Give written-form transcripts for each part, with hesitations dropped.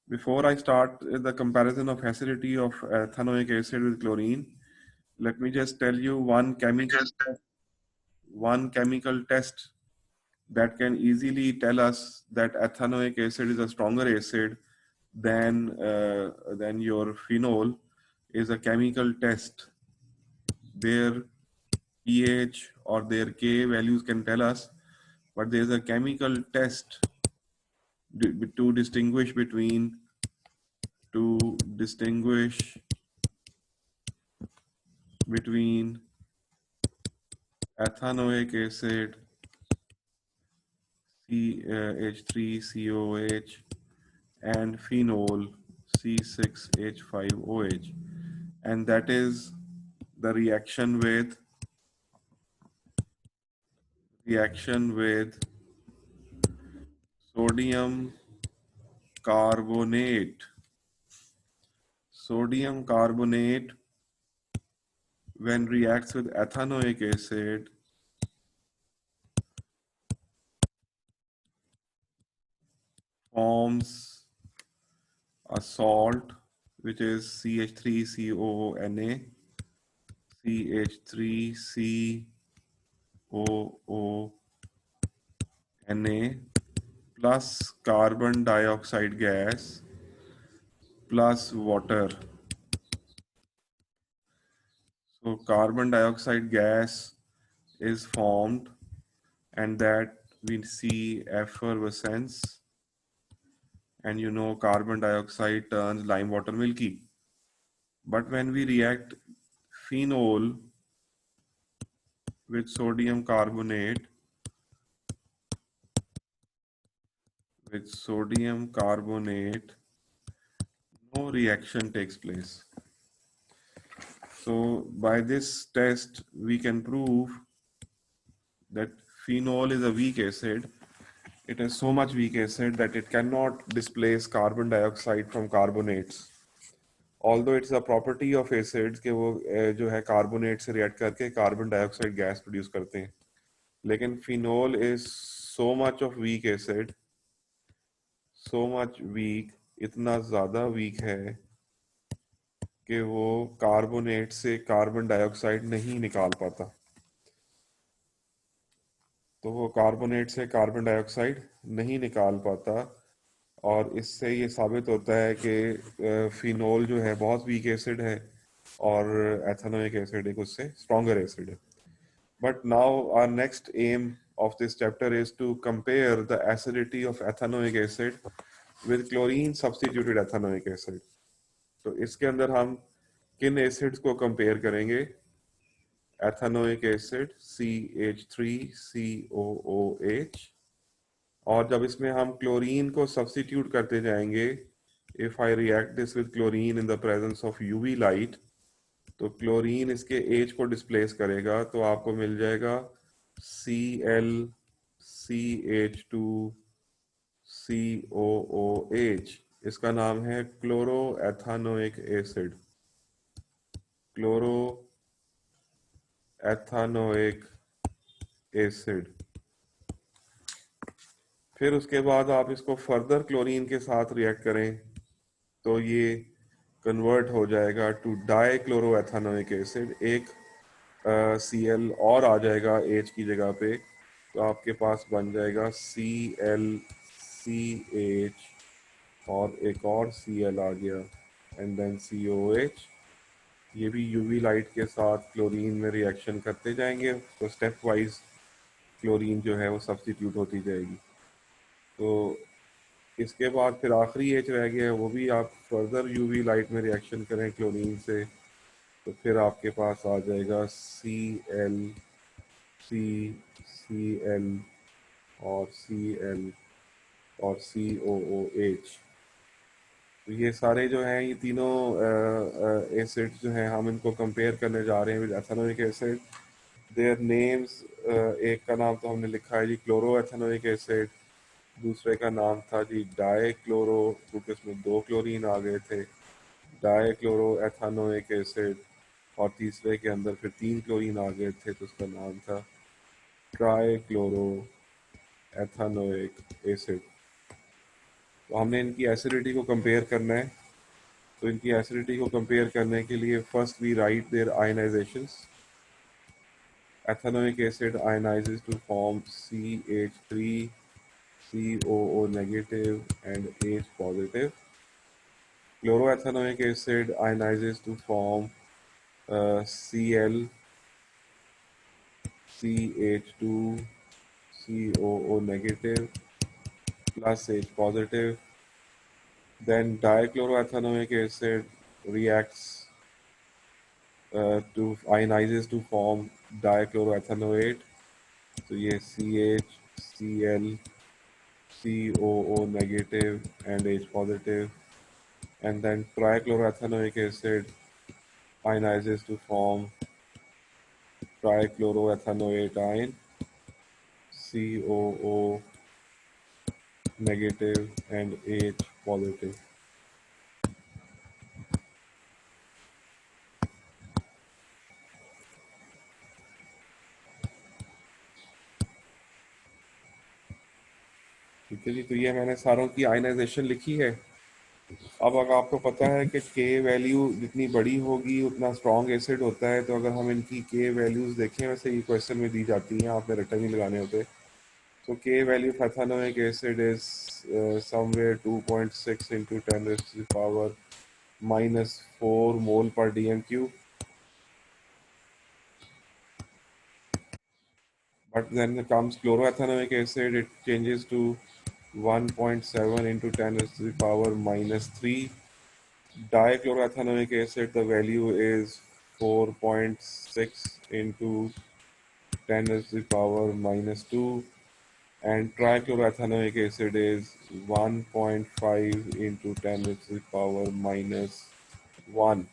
Before I start the comparison of acidity of ethanoic acid with chlorine, let me just tell you one chemical test that can easily tell us that ethanoic acid is a stronger acid than your phenol is a chemical test. Their pH or their K values can tell us, but there is a chemical test to distinguish between ethanoic acid H3COH and phenol C6H5OH, and that is the reaction with sodium carbonate. Sodium carbonate, when reacts with ethanoic acid, forms a salt which is CH3COONA, CH3COONA plus carbon dioxide gas plus water. So carbon dioxide gas is formed, and that we see effervescence, and you know carbon dioxide turns lime water milky. But when we react phenol with sodium carbonate, no reaction takes place. So by this test, we can prove that phenol is a weak acid. It is so much weak acid that it cannot displace carbon dioxide from carbonates. Although it's a property of acids कि वो जो है carbonate से react करके carbon dioxide gas produce करते हैं, लेकिन phenol is so much of weak acid, so much weak, इतना ज़्यादा वीक है कि वो कार्बोनेट से कार्बन डाइऑक्साइड नहीं निकाल पाता. तो वो कार्बोनेट से कार्बन डाइऑक्साइड नहीं निकाल पाता, और इससे ये साबित होता है कि फिनोल जो है बहुत वीक एसिड है और एथेनोइक एसिड एक उससे स्ट्रॉन्गर एसिड है. But now our next aim of this chapter is to compare the acidity of ethanoic acid with chlorine substituted ethanoic acid. तो इसके अंदर हम किन एसिड्स को कंपेयर करेंगे? एथेनोइक एसिड CH3COOH, और जब इसमें हम क्लोरीन को सब्स्टिट्यूट करते जाएंगे, if I react this with chlorine in the presence of UV light, तो क्लोरीन इसके H को डिस्प्लेस करेगा, तो आपको मिल जाएगा ClCH2COOH. इसका नाम है chloro ethanoic acid. Chloro ethanoic acid. फिर उसके बाद आप इसको फर्दर क्लोरीन के साथ रिएक्ट करें तो ये कन्वर्ट हो जाएगा to die chloro ethanoic acid. एक Cl और आ जाएगा H की जगह पे, तो आपके पास बन जाएगा ClCH, और एक और Cl आ गया, एंड देन COH. ये भी यूवी लाइट के साथ क्लोरीन में रिएक्शन करते जाएंगे, तो स्टेप वाइज क्लोरीन जो है वो सब्स्टिट्यूट होती जाएगी. तो इसके बाद फिर आखिरी H रह गया है, वो भी आप फर्दर यूवी लाइट में रिएक्शन करें क्लोरीन से, तो फिर आपके पास आ जाएगा Cl, Cl और Cl और COOH. तो ये सारे जो हैं, ये तीनों एसिड्स जो हैं, हम इनको कंपेयर करने जा रहे हैं with ethanoic acid. Their names, एक का नाम तो हमने लिखा है जी क्लोरो एथेनोइक एसिड, दूसरे का नाम था जी डाई क्लोरो, क्योंकि उसमें 2 क्लोरीन आ गए थे, डाई क्लोरो एथेनोइक एसिड, और तीसरे के अंदर फिर 3 क्लोरीन आ गए थे, तो उसका नाम था ट्राई क्लोरो एथेनोइक एसिड. तो हमने इनकी एसिडिटी को कंपेयर करना है। तो इनकी एसिडिटी को कंपेयर करने के लिए first we write their ionisations. Ethanoic acid ionises to form CH3 COO negative and H positive. Chloroethanoic acid ionizes to form Cl CH2 COO negative plus H positive. Then dichloroethanoic acid reacts to ionizes to form dichloroethanoate. So ये CH, Cl, COO negative and H positive. And then trichloroethanoic acid ionizes to form trichloroethanoate ion, COO negative and H positive. ठीक है जी, तो ये मैंने सारों की ionization लिखी है। अब अगर आपको पता है कि के वैल्यू जितनी बड़ी होगी उतना स्ट्रॉन्ग एसिड होता है, तो अगर हम इनकी के वैल्यूज देखें, वैसे ये क्वेश्चन में दी जाती हैं, आपने रटन ही लगाने होते। तो के value for ethanoic acid is somewhere 2.6 into 10 raised to the power -4 mole per dm cube. But then comes chloroethanoic acid, it changes to 1.7 into 10 raised to the power -3. Dichloroethanoic acid, the value is 4.6 into 10 raised to the power -2. And trichloroethanoic acid is 1.5 into 10 raised to the power -1.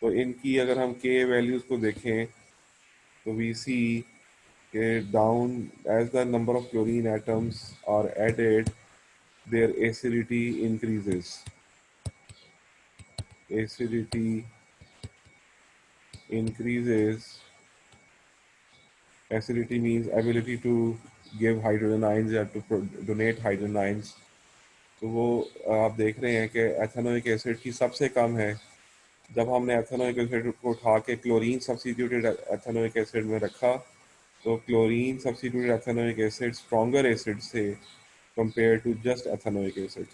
तो इनकी अगर हम के values को देखें, तो we see down as the number of chlorine atoms are added, their acidity increases. Acidity increases. Acidity means ability to give hydrogen ions या to donate hydrogen ions. तो वो आप देख रहे हैं कि एथेनोइक एसिड की सबसे कम है। जब हमने एथेनोइक एसिड को उठा के क्लोरीन सब्स्टिट्यूटेड एथेनोइक एसिड में रखा, तो chlorine substituted ethanoic acid stronger acid से compare to just ethanoic acid.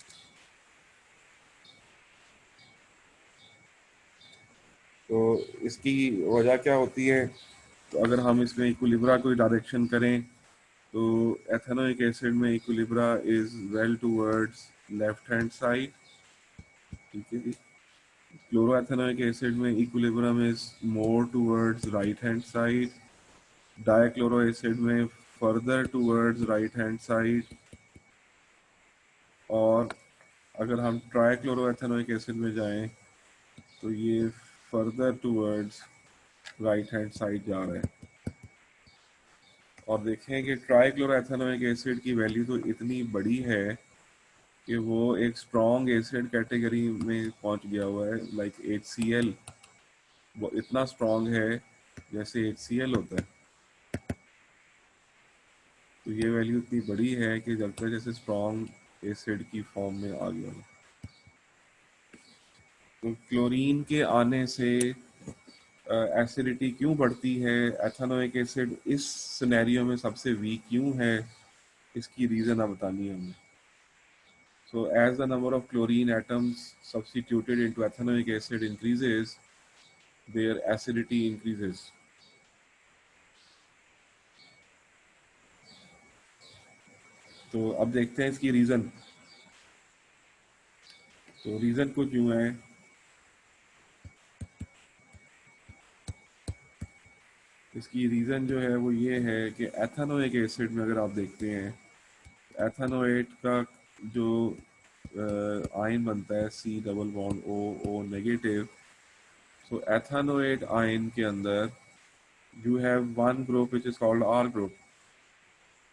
तो इसकी वजह क्या होती है? तो अगर हम इसमें इक्विलिब्रा कोई डायरेक्शन करें, तो एथेनोइक एसिड में equilibria is well towards left hand side. ठीक है जी। क्लोरोएथेनोइक एसिड में equilibrium is more towards right hand side. Dichloro acid में further towards right hand side. और अगर हम ट्राइक्लोरोएथेनोइक एसिड में जाएं, तो ये further towards right hand side जा रहे हैं। और देखें कि ट्राइक्लोरोएथेनोइक एसिड की वैल्यू तो इतनी बड़ी है कि वो एक स्ट्रॉन्ग एसिड कैटेगरी में पहुंच गया हुआ है, लाइक HCl। वो इतना स्ट्रॉन्ग है जैसे HCl होता है। तो ये वैल्यू इतनी बड़ी है कि लगता है जैसे स्ट्रॉन्ग एसिड की फॉर्म में आ गया हो। तो क्लोरीन के आने से एसिडिटी क्यों बढ़ती है? एथेनोइक एसिड इस सिनेरियो में सबसे वीक क्यों है? इसकी रीज़न अब बतानी है हमें। So as the number of chlorine atoms substituted into ethanoic acid increases, their acidity increases. तो अब देखते हैं इसकी रीज़न। तो रीज़न कुछ यूँ है। इसकी रीज़न जो है वो ये है कि एथेनोइक एसिड में अगर आप देखते हैं, एथेनोएट का जो आयन बनता है C++ नेगेटिव। सो एथेनोएट आयन के अंदर you have one group which is called R group,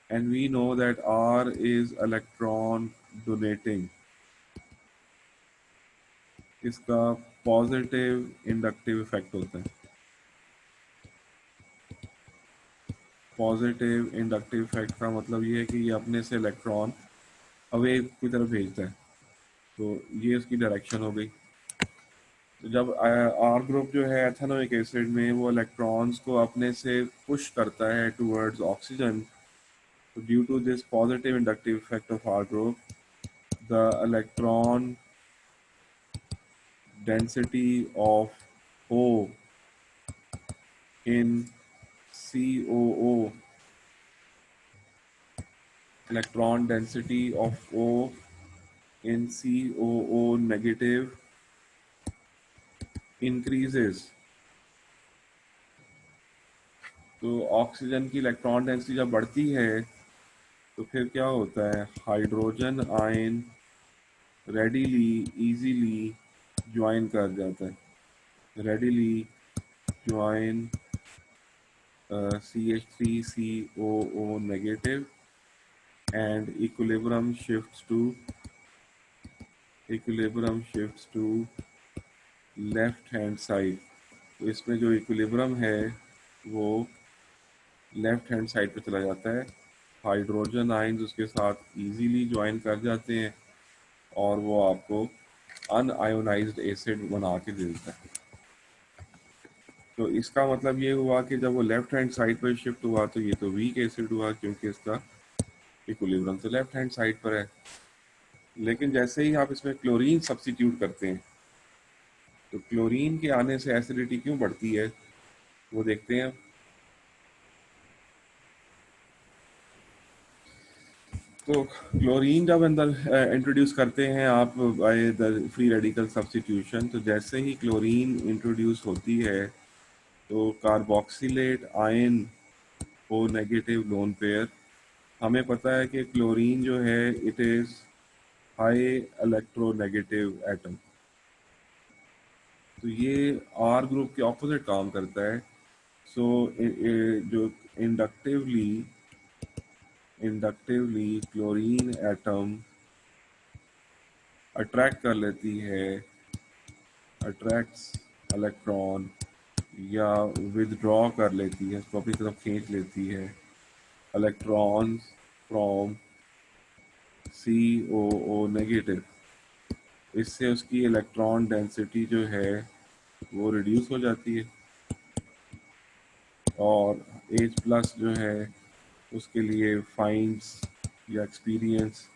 and we know that R is electron donating. इसका पॉजिटिव इंडक्टिव इफेक्ट होता है। पॉजिटिव इंडक्टिव इफेक्ट का मतलब ये है कि ये अपने से इलेक्ट्रॉन अवे की तरफ भेजता है। तो ये उसकी डायरेक्शन हो गई। तो जब आर ग्रुप जो है एथेनोइक एसिड में वो इलेक्ट्रॉन्स को अपने से पुश करता है टुवर्ड्स ऑक्सीजन, तो due to this positive inductive effect of R group, the electron density of O in COO, electron density of O in COO negative increases। तो ऑक्सीजन की इलेक्ट्रॉन डेंसिटी जब बढ़ती है तो फिर क्या होता है, hydrogen ion readily easily join कर जाता है, readily join CH3COO negative and equilibrium shifts to left hand side. तो इसमें जो इक्विलिब्रियम है वो लेफ्ट हैंड साइड पे चला जाता है, हाइड्रोजन आयंस उसके साथ इजीली ज्वाइन कर जाते हैं और वो आपको अनआयोनाइज्ड एसिड बना के दे देता है। तो इसका मतलब ये हुआ कि जब वो लेफ्ट हैंड साइड पर शिफ्ट हुआ तो ये तो वीक एसिड हुआ, क्योंकि इसका इक्विलिब्रियम तो लेफ्ट हैंड साइड पर है। लेकिन जैसे ही आप इसमें क्लोरीन सब्स्टिट्यूट करते हैं तो क्लोरीन के आने से एसिडिटी क्यों बढ़ती है वो देखते हैं। तो क्लोरीन जब अंदर इंट्रोड्यूस करते हैं आप by the free radical substitution, तो जैसे ही क्लोरीन इंट्रोड्यूस होती है तो carboxylate ion O negative lone pair, हमें पता है कि क्लोरीन जो है it is high electronegative atom, तो ये आर ग्रुप के ऑपोजिट काम करता है। सो जो इंडक्टिवली क्लोरीन एटम अट्रैक्ट कर लेती है, अट्रैक्ट्स इलेक्ट्रॉन या विदड्रॉ कर लेती है, इसको अपनी तरफ खींच लेती है इलेक्ट्रॉन्स फ्रॉम COO नेगेटिव। इससे उसकी इलेक्ट्रॉन डेंसिटी जो है वो रिड्यूस हो जाती है और H प्लस जो है उसके लिए फाइंड्स या एक्सपीरियंस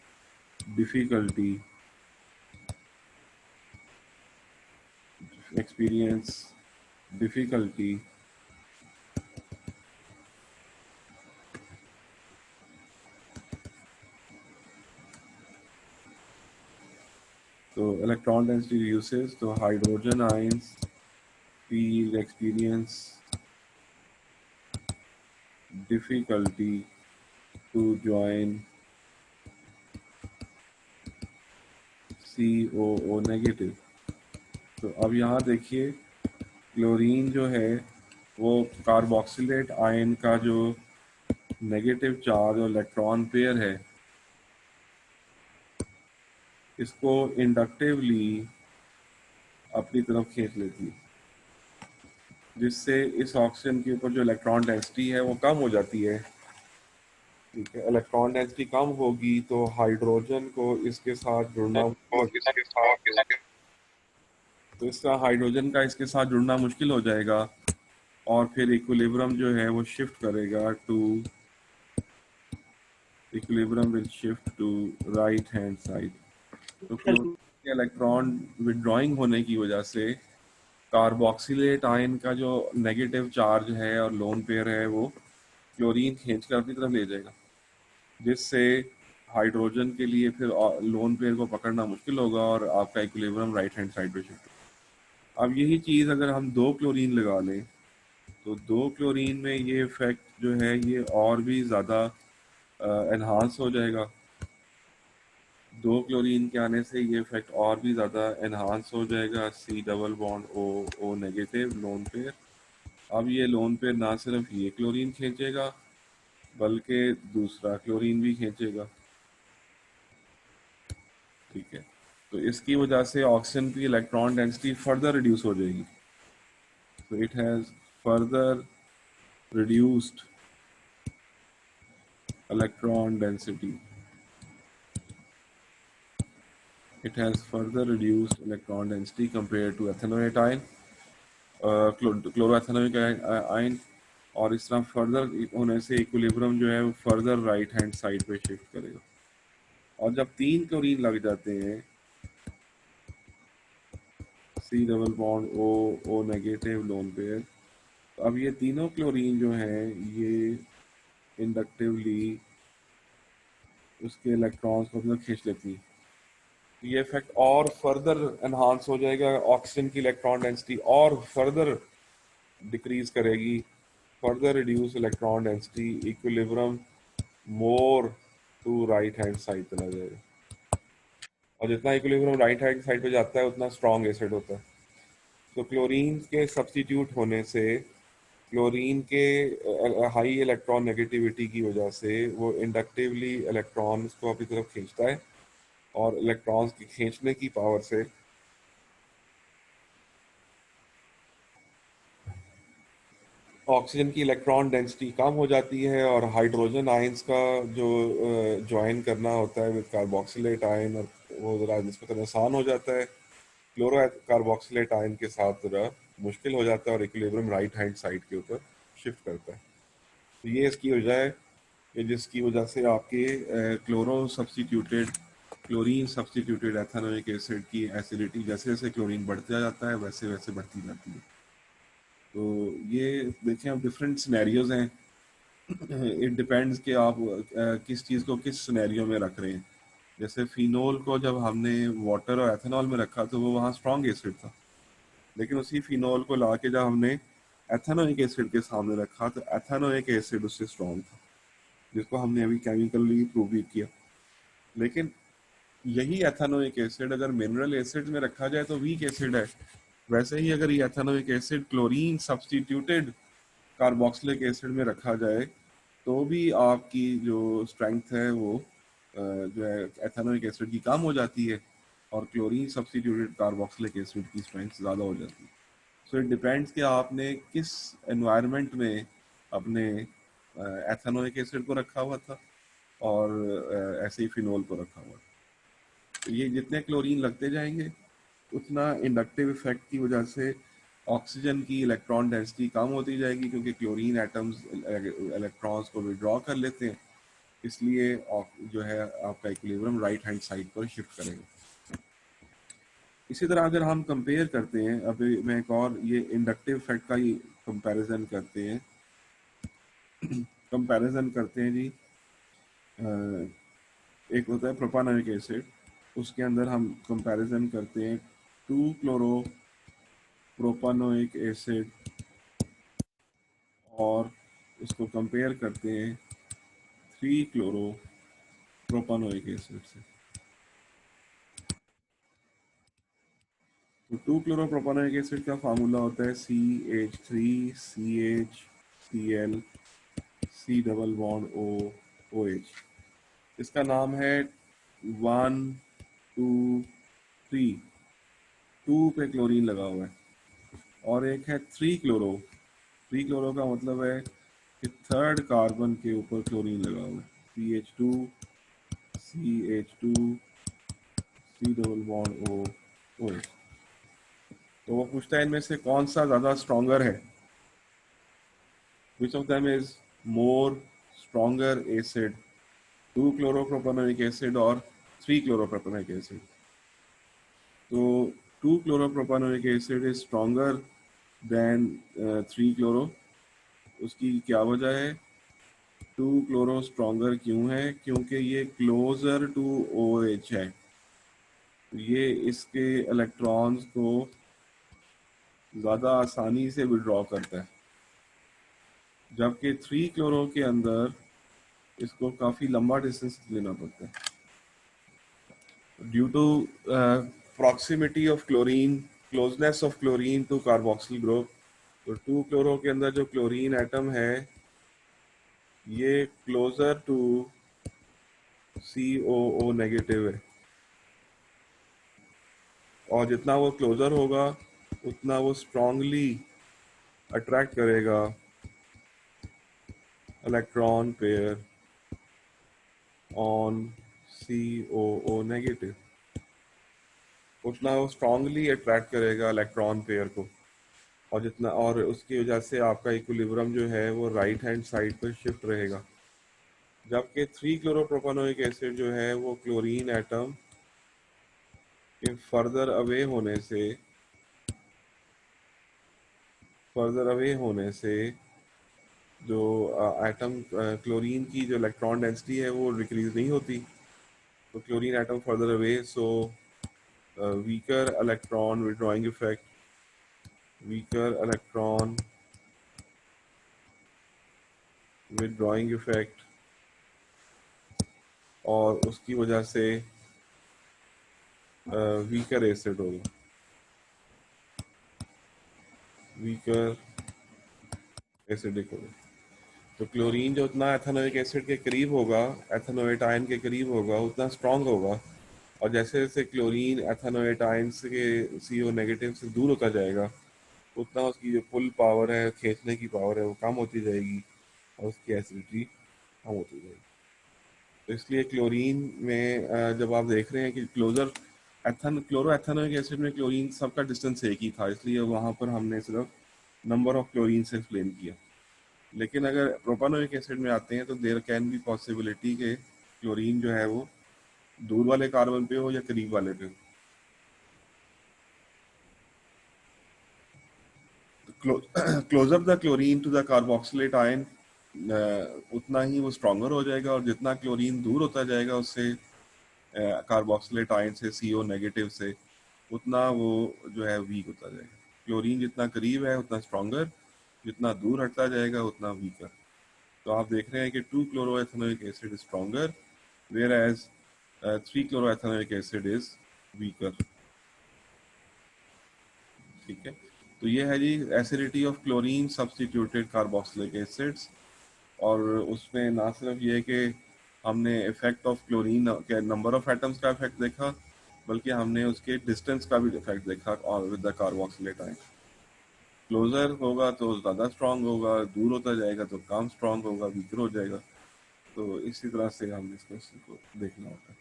डिफ़िकल्टी तो इलेक्ट्रॉन डेंसिटी रिड्यूसेस, तो hydrogen ions feel experience difficulty to join COO negative. तो अब यहाँ देखिए क्लोरीन जो है वो कार्बोक्सिलेट आयन का जो नेगेटिव चार्ज और इलेक्ट्रॉन पेयर है इसको इंडक्टिवली अपनी तरफ खींच लेती है, जिससे इस ऑक्सीजन के ऊपर जो इलेक्ट्रॉन डेंसिटी है वो कम हो जाती है। ठीक है, इलेक्ट्रॉन डेंसिटी कम होगी तो हाइड्रोजन को इसके साथ जुड़ना, तो इसका हाइड्रोजन का इसके साथ जुड़ना मुश्किल हो जाएगा और फिर इक्विलिब्रियम जो है वो शिफ्ट करेगा to, equilibrium will shift to right hand side. तो क्लोरीन के इलेक्ट्रॉन विड्रॉइंग होने की वजह से कार्बोक्सिलेट आयन का जो नेगेटिव चार्ज है और लोन पेयर है वो क्लोरीन खींच कर अपनी तरफ ले जाएगा, जिससे हाइड्रोजन के लिए फिर लोन पेयर को पकड़ना मुश्किल होगा और आपका इक्विलिब्रियम राइट हैंड साइड पे शिफ्ट। अब यही चीज़ अगर हम दो क्लोरीन लगा लें तो दो क्लोरीन में ये इफेक्ट जो है ये और भी ज़्यादा एनहांस हो जाएगा। दो क्लोरीन के आने से ये इफेक्ट और भी ज़्यादा एनहांस हो जाएगा। C double bond O negative lone pair. अब ये लोन पेयर ना सिर्फ ये क्लोरीन खींचेगा बल्कि दूसरा क्लोरीन भी खींचेगा। ठीक है, तो इसकी वजह से ऑक्सीजन की इलेक्ट्रॉन डेंसिटी फर्दर रिड्यूस हो जाएगी। तो it has further reduced electron density. It has further reduced electron density compared to ethanoate ion, chloroethanoic ion, और इस तरह फर्दर होने से इक्विलिब्रियम जो है वो फर्दर राइट हैंड साइड पे शिफ्ट करेगा। और जब 3 क्लोरीन लग जाते हैं, C double bond O negative lone pair, तो अब ये तीनों क्लोरीन जो हैं ये इंडक्टिवली उसके इलेक्ट्रॉन्स को अपना खींच लेती हैं। ये इफेक्ट और फर्दर एनहांस हो जाएगा, ऑक्सीजन की इलेक्ट्रॉन डेंसिटी और फर्दर डिक्रीज करेगी, further reduce electron density, equilibrium more to right hand side चला जाएगा। और जितना इक्विलिब्रियम राइट हैंड साइड पे जाता है उतना स्ट्रॉन्ग एसिड होता है। तो क्लोरीन के सब्स्टिट्यूट होने से क्लोरीन के हाई इलेक्ट्रॉन नेगेटिविटी की वजह से वो इंडक्टिवली इलेक्ट्रॉन्स को अपनी तरफ खींचता है, और इलेक्ट्रॉन्स की खींचने की पावर से ऑक्सीजन की इलेक्ट्रॉन डेंसिटी कम हो जाती है, और हाइड्रोजन आयंस का जो ज्वाइन करना होता है विद कार्बोक्सिलेट आयन, और वो ज़रा निस्बतन आसान हो जाता है। क्लोरो कार्बोक्सिलेट आयन के साथ ज़रा मुश्किल हो जाता है, और इक्विलिब्रियम राइट हैंड साइड के ऊपर शिफ्ट करता है। तो ये इसकी वजह है कि जिसकी वजह से आपके क्लोरीन सब्स्टिट्यूटेड एथेनोइक एसिड की एसिडिटी जैसे जैसे क्लोरीन बढ़ता जाता है वैसे वैसे बढ़ती जाती है। तो ये देखें, अब डिफरेंट सिनेरियोज हैं, इट डिपेंड्स कि आप किस चीज़ को किस सिनेरियो में रख रहे हैं। जैसे फिनोल को जब हमने वाटर और एथेनॉल में रखा तो वो वहाँ स्ट्रॉन्ग एसिड था, लेकिन उसी फिनोल को ला के जब हमने एथेनोइक एसिड के सामने रखा तो एथेनोइक एसिड उससे स्ट्रॉन्ग था, जिसको हमने अभी केमिकली प्रूव भी किया। लेकिन यही एथेनोइक एसिड अगर मिनरल एसिड में रखा जाए तो वीक एसिड है। वैसे ही अगर ये ethanoic acid chlorine substituted carboxylic acid में रखा जाए तो भी आपकी जो स्ट्रेंथ है वो जो है एथेनोइक एसिड की कम हो जाती है, और क्लोरीन सब्स्टिट्यूटेड कार्बोक्सिलिक एसिड की स्ट्रेंथ ज़्यादा हो जाती है। सो इट डिपेंड्स कि आपने किस एनवायरनमेंट में अपने एथेनोइक एसिड को रखा हुआ था, और ऐसे ही फिनोल को रखा हुआ था। तो ये जितने क्लोरीन लगते जाएंगे उतना इंडक्टिव इफेक्ट की वजह से ऑक्सीजन की इलेक्ट्रॉन डेंसिटी कम होती जाएगी, क्योंकि क्लोरीन एटम्स इलेक्ट्रॉन्स को विड्रॉ कर लेते हैं, इसलिए जो है आपका इक्विलिब्रियम राइट हैंड साइड पर शिफ्ट करेगा। इसी तरह अगर हम कंपेयर करते हैं, अभी मैं एक और ये इंडक्टिव इफेक्ट का ही कंपैरिजन करते हैं जी। एक होता है प्रोपानोइक एसिड, उसके अंदर हम कंपैरिजन करते हैं 2 क्लोरो प्रोपानोइक एसिड, और उसको कंपेयर करते हैं 3 क्लोरो प्रोपानोइक एसिड से। तो 2 क्लोरो प्रोपानोइक एसिड का फार्मूला होता है CH3CH C double bond OH। इसका नाम है 1 2 3, 2 पे क्लोरीन लगा हुआ है, और एक है 3 क्लोरो। 3 क्लोरो का मतलब है कि थर्ड कार्बन के ऊपर क्लोरीन लगा हुआ है, CH2 CH2 C double bond OH। तो वो पूछता है इनमें से कौन सा ज़्यादा स्ट्रॉन्गर है, which of them is more stronger acid, 2 chloropropanoic acid और 3 क्लोरोप्रोपेनोइक एसिड। तो 2 chloropropanoic acid is stronger than 3 chloro. उसकी क्या वजह है? 2 क्लोरो स्ट्रॉन्गर क्यों है? क्योंकि ये क्लोजर टू OH है, ये इसके इलेक्ट्रॉन्स को ज़्यादा आसानी से विड्रॉ करता है, जबकि 3 क्लोरो के अंदर इसको काफ़ी लंबा डिस्टेंस लेना पड़ता है। Due to proximity of chlorine, closeness of chlorine to carboxyl group, तो 2 क्लोरो के अंदर जो क्लोरीन एटम है ये क्लोजर टू COO नेगेटिव है, और जितना वो क्लोजर होगा उतना वो स्ट्रांगली अट्रैक्ट करेगा electron pair on COO negative. उतना वो स्ट्रांगली अट्रैक्ट करेगा इलेक्ट्रॉन पेयर को, और जितना, और उसकी वजह से आपका इक्विलिब्रियम जो है वो राइट हैंड साइड पर शिफ्ट रहेगा। जबकि 3 क्लोरोप्रोपेनोइक एसिड जो है वो क्लोरीन एटम के फर्दर अवे होने से जो एटम क्लोरीन की जो इलेक्ट्रॉन डेंसिटी है वो डिक्रीज नहीं होती। तो chlorine atom further away, so weaker electron withdrawing effect, weaker electron withdrawing effect, और उसकी वजह से वीकर एसिड होगा, वीकर एसिडिक होगा। तो क्लोरीन जो उतना एथेनोइक एसिड के करीब होगा, एथेनोएट आयन के करीब होगा, उतना स्ट्रांग होगा। और जैसे जैसे क्लोरीन एथेनोएट आयन के CO नेगेटिव से दूर होता जाएगा, उतना उसकी जो पुल पावर है, खींचने की पावर है, वो कम होती जाएगी और उसकी एसिडिटी कम होती जाएगी। तो इसलिए क्लोरीन में जब आप देख रहे हैं कि क्लोरो एथेनोइक एसिड में क्लोरीन सबका डिस्टेंस एक ही था, इसलिए वहाँ पर हमने सिर्फ नंबर ऑफ क्लोरीन से एक्सप्लेन किया। लेकिन अगर प्रोपानोइक एसिड में आते हैं तो देयर कैन बी पॉसिबिलिटी के क्लोरीन जो है वो दूर वाले कार्बन पे हो या करीब वाले पे हो। Closer the chlorine to the carboxylate ion, उतना ही वो स्ट्रॉन्गर हो जाएगा, और जितना क्लोरीन दूर होता जाएगा उससे कार्बोक्सिलेट आयन से, CO नेगेटिव से, उतना वो जो है वीक होता जाएगा। क्लोरीन जितना करीब है उतना स्ट्रॉन्गर, जितना दूर हटता जाएगा उतना वीकर। तो आप देख रहे हैं कि 2 chloroethanoic acid is stronger, whereas 3 chloroethanoic acid is weaker. ठीक है, तो ये है जी acidity of chlorine substituted carboxylic acids. और उसमें ना सिर्फ ये कि हमने इफेक्ट ऑफ क्लोरीन के नंबर ऑफ एटम्स का इफेक्ट देखा, बल्कि हमने उसके डिस्टेंस का भी इफेक्ट देखा और with the carboxylate ion. Closer होगा तो ज़्यादा स्ट्रांग होगा, दूर होता जाएगा तो कम स्ट्रांग होगा, वीकर हो जाएगा। तो इसी तरह से हम इस क्वेश्चन को देखना होता है।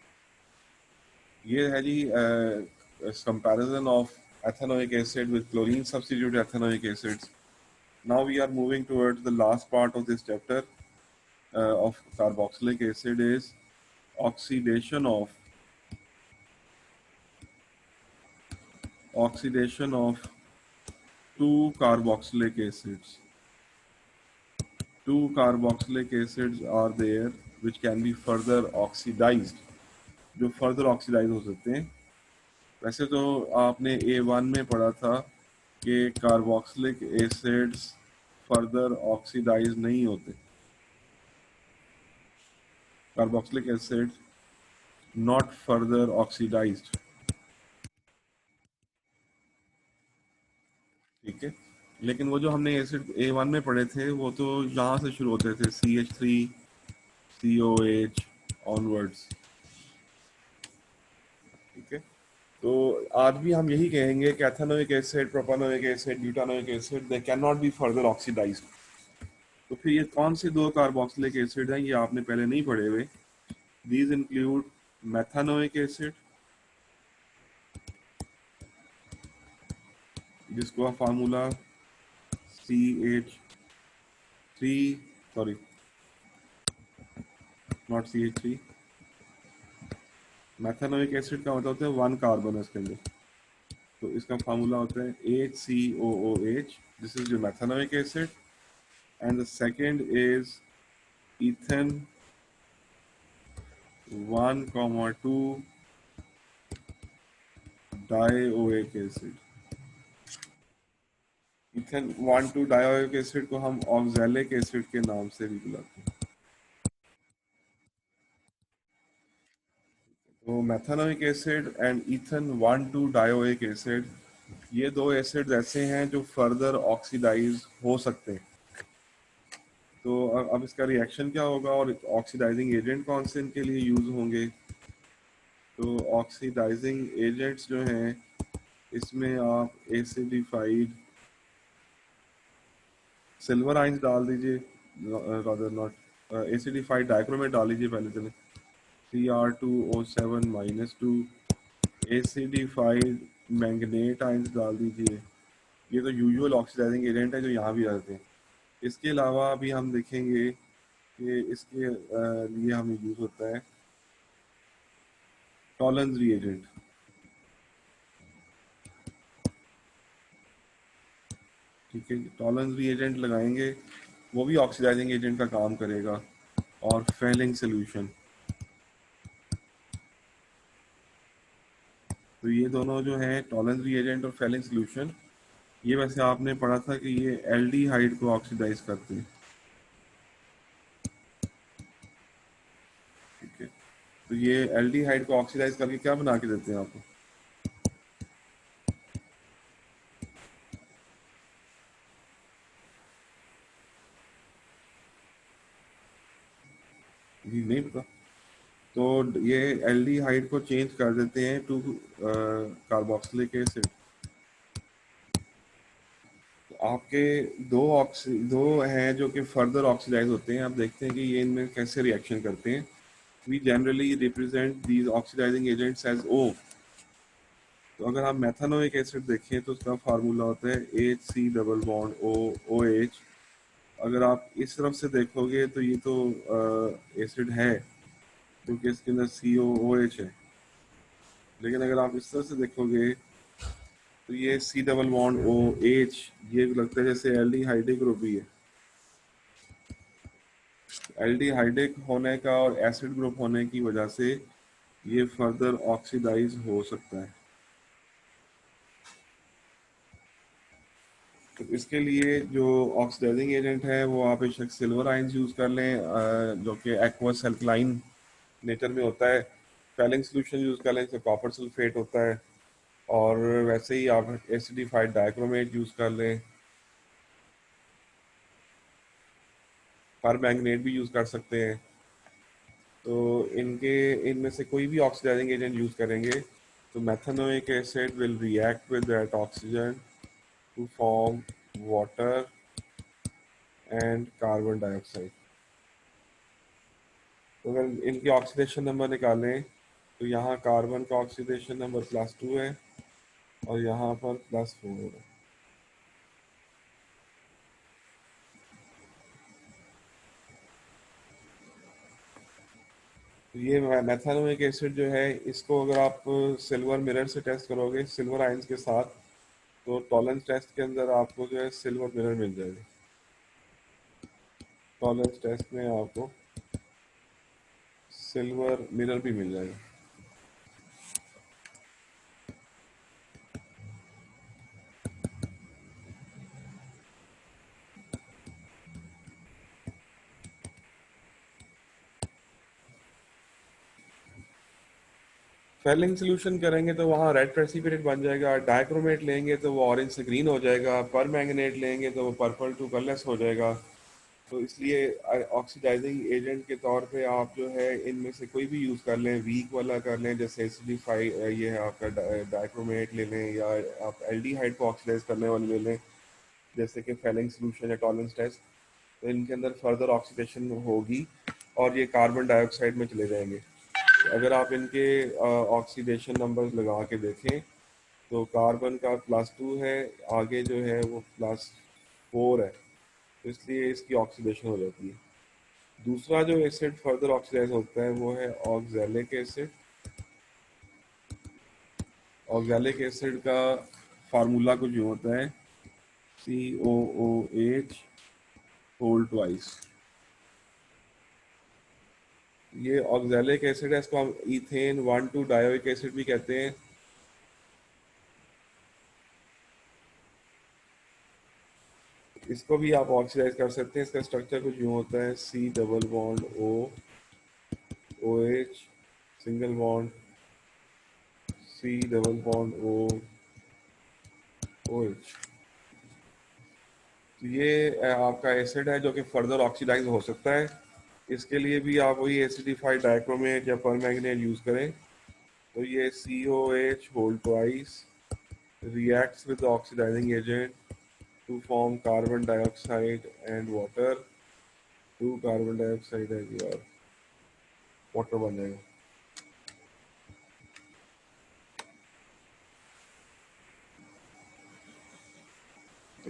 ये है जी comparison of ethanoic acid with chlorine substitute ethanoic acids. Now we are moving towards the last part of this chapter of carboxylic acid is oxidation of two carboxylic acids. Two carboxylic acids are there which can be further oxidized, जो further oxidize हो सकते हैं। वैसे तो आपने A1 में पढ़ा था कि कार्बोक्सिलिक एसिड्स फर्दर ऑक्सीडाइज नहीं होते, carboxylic acid not further oxidised. ठीक है, लेकिन वो जो हमने एसिड A1 में पढ़े थे वो तो यहाँ से शुरू होते थे, CH3 COH ऑनवर्ड्स। ठीक है, तो आज भी हम यही कहेंगे कि ethanoic acid, propanoic acid, butanoic acid, they can not be further oxidised. तो फिर ये कौन से दो कार्बोक्सिलिक एसिड हैं, ये आपने पहले नहीं पढ़े हुए। These include methanoic acid, जिसका formula CH3, sorry not CH3, methanoic acid का मतलब होता है 1 कार्बन है इसके अंदर, तो इसका फार्मूला होता है HCOOH। This is your methanoic acid, and the second is ethane 1,2 dioic acid. Ethane 1,2 dioic acid को हम ऑक्सैलिक एसिड के नाम से भी बुलाते हैं। तो methanoic acid and ethane 1,2 dioic acid, ये दो एसिड ऐसे हैं जो फर्दर ऑक्सीडाइज हो सकते हैं। तो अब इसका रिएक्शन क्या होगा और ऑक्सीडाइजिंग एजेंट कौन से इनके लिए यूज होंगे। तो ऑक्सीडाइजिंग एजेंट्स जो हैं, इसमें आप एसिडिफाइड सिल्वर आइंस डाल दीजिए, रादर नॉट एसिडिफाइड डाइक्रोमेट डाल दीजिए पहले, चले Cr2O7-2 एसिडिफाइड मैंगनेट आयंस डाल दीजिए। ये तो यूजुअल ऑक्सीडाइजिंग एजेंट है जो यहाँ भी रहते हैं। इसके अलावा अभी हम देखेंगे कि इसके लिए हमें यूज होता है टॉलरेंस रिएजेंट। ठीक है, टॉलरेंस रिएजेंट लगाएंगे, वो भी ऑक्सीडाइजिंग एजेंट का काम करेगा। और फेलिंग सोल्यूशन, तो ये दोनों जो है टॉलरेंस रिएजेंट और फेलिंग सोल्यूशन, ये वैसे आपने पढ़ा था कि ये एल्डिहाइड को ऑक्सीडाइज करते हैं। ठीक है, तो ये एल्डिहाइड को ऑक्सीडाइज करके क्या बना के देते हैं आपको? जी नहीं पता। तो ये एल्डिहाइड को चेंज कर देते हैं टू कार्बोक्सिलिक एसिड। आपके दो हैं जो कि फर्दर ऑक्सीडाइज होते हैं। आप देखते हैं कि ये इनमें कैसे रिएक्शन करते हैं। We generally represent these oxidising agents as O. तो अगर आप मेथानोइक एसिड देखें तो उसका फार्मूला होता है HC डबल बॉन्ड OH। अगर आप इस तरफ से देखोगे तो ये तो एसिड है क्योंकि इसके अंदर COOH है। लेकिन अगर आप इस तरह से देखोगे तो ये C डबल बॉन्ड OH, ये लगता है जैसे एल्डिहाइडिक ग्रुप ही है। एल्डिहाइडिक होने का और एसिड ग्रुप होने की वजह से ये फर्दर ऑक्सीडाइज हो सकता है। तो इसके लिए जो ऑक्सीडाइजिंग एजेंट है वो आप बेशक सिल्वर आयंस यूज कर लें, जो कि एक्वस एल्कलाइन नेचर में होता है। फेलिंग सोल्यूशन यूज कर लें, जैसे कॉपर सल्फेट होता है। और वैसे ही आप एसिडिफाइड डाइक्रोमेट यूज कर लें, परमैंगनेट भी यूज कर सकते हैं। तो इनमें से कोई भी ऑक्सीडाइजिंग एजेंट यूज करेंगे तो methanoic acid will react with that oxygen to form water and carbon dioxide. तो अगर इनके ऑक्सीडेशन नंबर निकालें तो यहाँ कार्बन का ऑक्सीडेशन नंबर +2 है और यहाँ पर +4 है। तो ये मेथानोइक एसिड जो है, इसको अगर आप सिल्वर मिरर से टेस्ट करोगे सिल्वर आयंस के साथ, तो टॉलरेंस टेस्ट के अंदर आपको जो है सिल्वर मिरर मिल जाएगा। टॉलरेंस टेस्ट में आपको सिल्वर मिरर भी मिल जाएगा। फेलिंग सोल्यूशन करेंगे तो वहाँ रेड प्रेसिपिटेट बन जाएगा। डाइक्रोमेट लेंगे तो वो ऑरेंज से ग्रीन हो जाएगा। पर मैंगनेट लेंगे तो वो पर्पल टू कलरलेस हो जाएगा। तो इसलिए ऑक्सीडाइजिंग एजेंट के तौर पे आप जो है इनमें से कोई भी यूज़ कर लें, वीक वाला कर लें, जैसे एसिडिफाई ये है आपका डाइक्रोमेट ले लें, या आप एल्डिहाइड को ऑक्सीडाइज करने वाले ले लें जैसे कि फेलिंग सोल्यूशन या टॉलरेंस टेस्ट। तो इनके अंदर फर्दर ऑक्सीडेशन होगी और ये कार्बन डाइऑक्साइड में चले जाएंगे। अगर आप इनके ऑक्सीडेशन नंबर लगा के देखें तो कार्बन का +2 है, आगे जो है वो +4 है, तो इसलिए इसकी ऑक्सीडेशन हो जाती है। दूसरा जो एसिड फर्दर ऑक्सीडाइज होता है वो है ऑक्सैलिक एसिड। ऑक्सैलिक एसिड का फार्मूला कुछ यूँ होता है COOH होल ट्वाइस। ये ऑक्सैलिक एसिड है, इसको हम इथेन 1,2 डायोइक एसिड भी कहते हैं। इसको भी आप ऑक्सीडाइज कर सकते हैं। इसका स्ट्रक्चर कुछ यूँ होता है C double bond O OH single bond C double bond O OH। तो ये आपका एसिड है जो कि फर्दर ऑक्सीडाइज हो सकता है। इसके लिए भी आप वही एसिडिफाइड डाइक्रोमेट या परमैंगनेट यूज करें। तो ये COH whole twice reacts with the oxidizing agent to form carbon dioxide and water। 2 carbon dioxide है यार, वाटर बन जाएगा।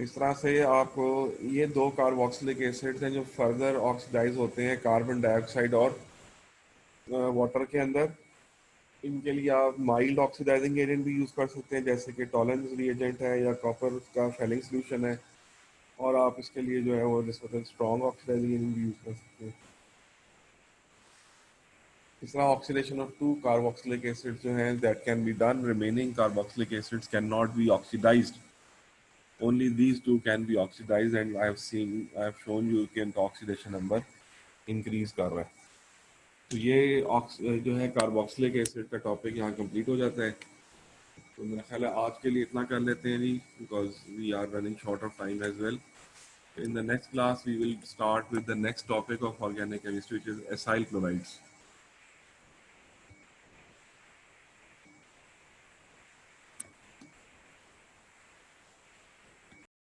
इस तरह से आप ये दो कार्बोक्सिलिक एसिड्स हैं जो फर्दर ऑक्सीडाइज होते हैं कार्बन डाइऑक्साइड और वाटर के अंदर। इनके लिए आप माइल्ड ऑक्सीडाइजिंग एजेंट भी यूज़ कर सकते हैं, जैसे कि टॉलेंस रिएजेंट है या कॉपर का फेलिंग सोल्यूशन है। और आप इसके लिए जो है वो जिसमें स्ट्रॉन्ग ऑक्सीडाइजिंग एजेंट भी यूज़ कर सकते हैं। इस तरह oxidation of two carboxylic acids जो हैं that can be done, remaining carboxylic acids can not be oxidised, only these two can be oxidized, and I have shown you कि इनका ऑक्सीडेशन नंबर इंक्रीज कर रहा है। तो ये जो है कार्बोक्सिलिक एसिड का टॉपिक यहाँ कंप्लीट हो जाता है। तो मेरा ख्याल है आज के लिए इतना कर लेते हैं जी, because we are running short of time as well. In the next class, we will start with the next topic of organic chemistry, which is acyl chlorides.